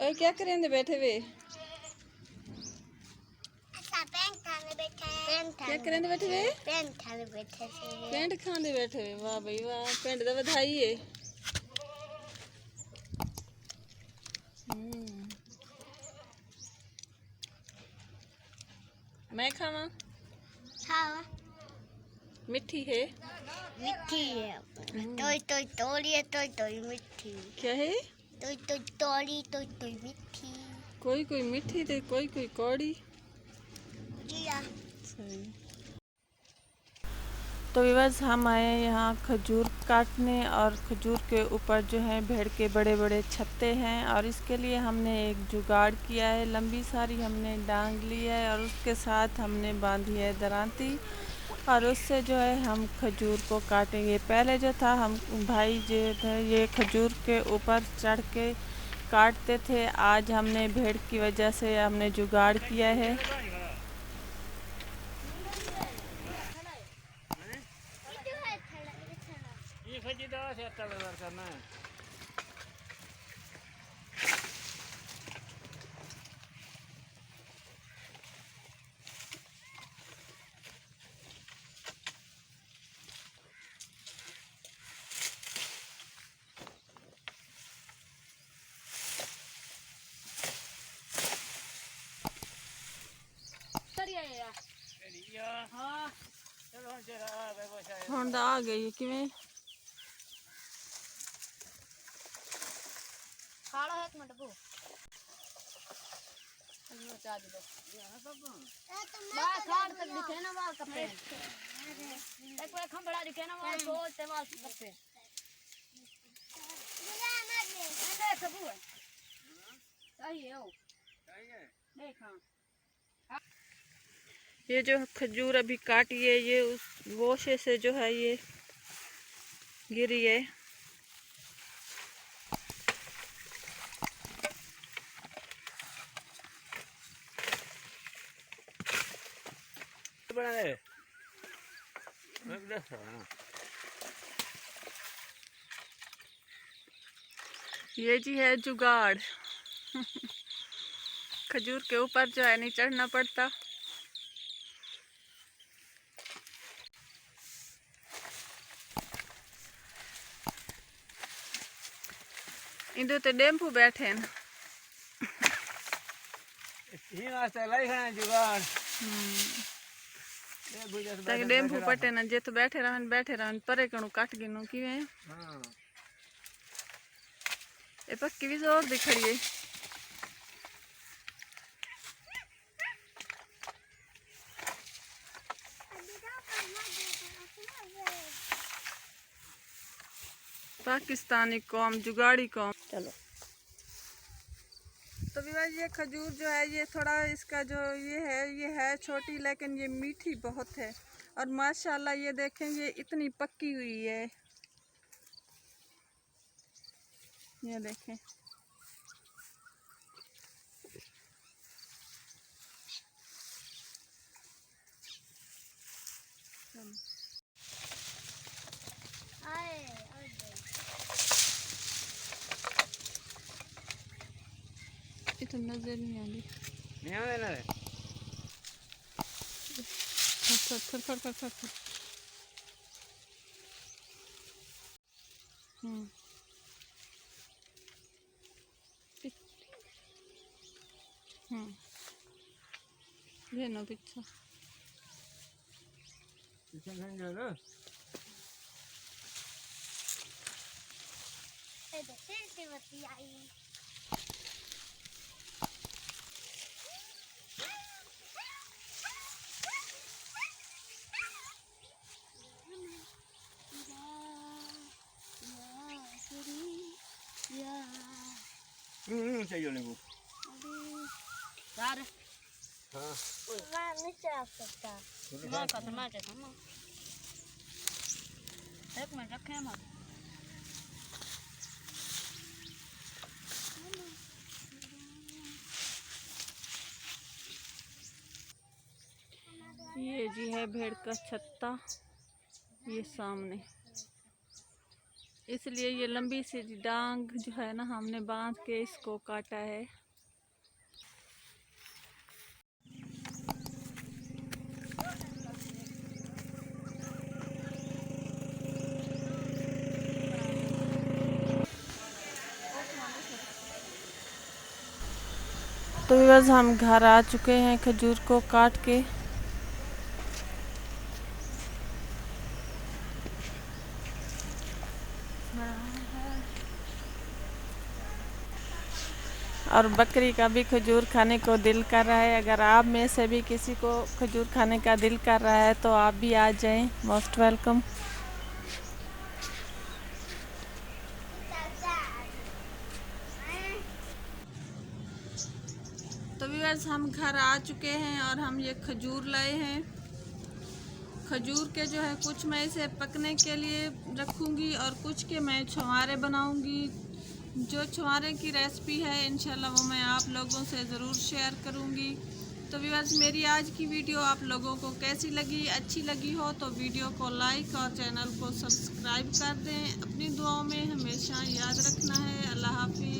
ओए क्या करेंगे बैठे हुए? क्या करेंगे बैठे हुए? पेंट खाने बैठे हुए। वाह भाई वाह, पेंट तो बधाई है। मैं खावा? मिठी है। मिठी है। तोड़ी मिठी। क्या है? तोड़ी मिठी। कोई कोई मीठी तो कोई कोई कौड़ी। जिया। सही। तो विवश हम आए यहाँ खजूर काटने, और खजूर के ऊपर जो है भेड़ के बड़े बड़े छत्ते हैं, और इसके लिए हमने एक जुगाड़ किया है। लंबी सारी हमने डांग ली है और उसके साथ हमने बांधी है दरांती, और उससे जो है हम खजूर को काटेंगे। पहले जो था हम भाई जो थे ये खजूर के ऊपर चढ़ के काटते थे। आज हमने भेड़ की वजह से हमने जुगाड़ किया है। ਹੁਣ ਤਾਂ ਆ ਗਈ ਕਿਵੇਂ? खा लो एक मिनट को। बाल खाड़ तक दिखे ना बाल कपे। एक बार खंबड़ा दिखे ना बाल सोच ते बाल कपे। देख सबू है। सही है वो। देखा। ये जो खजूर अभी काटी है ये उस गोशे से जो है ये गिरी है। ये जी है जुगाड़। खजूर के ऊपर जो है नहीं चढ़ना पड़ता। इधर तो डेम्पू बैठे हैं। ताकि डेम्पू पटे ना जे तो बैठे रहन परे कणु काट गिनो किवें। ए पक्की भी जोर दी खड़ी है। पाकिस्तानी कौम, जुगाड़ी कौम। चलो। तो भी भाई ये खजूर जो है ये थोड़ा इसका जो ये है छोटी, लेकिन ये मीठी बहुत है। और माशाल्लाह ये देखें ये इतनी पक्की हुई है। ये देखें। तो नजर नहीं आ रही। ये ना पीछा चाहिए नींबू। यार हाँ मैं नहीं चला सकता। मैं खत्म है। एक मिनट रखे हम। ये जी है भेड़ का छत्ता। ये सामने इसलिए ये लंबी सी डांग जो है ना हमने बांध के इसको काटा है। तो बस हम घर आ चुके हैं खजूर को काट के। और बकरी का भी खजूर खाने को दिल कर रहा है। अगर आप में से भी किसी को खजूर खाने का दिल कर रहा है तो आप भी आ जाएं, मोस्ट वेलकम। तो व्यूअर्स हम घर आ चुके हैं और हम ये खजूर लाए हैं। खजूर के जो है कुछ मैं इसे पकने के लिए रखूँगी और कुछ के मैं छुहारे बनाऊँगी। जो छुहारे की रेसिपी है इंशाल्लाह वो मैं आप लोगों से ज़रूर शेयर करूँगी। तो व्यूअर्स मेरी आज की वीडियो आप लोगों को कैसी लगी, अच्छी लगी हो तो वीडियो को लाइक और चैनल को सब्सक्राइब कर दें। अपनी दुआओं में हमेशा याद रखना है। अल्लाह हाफिज़।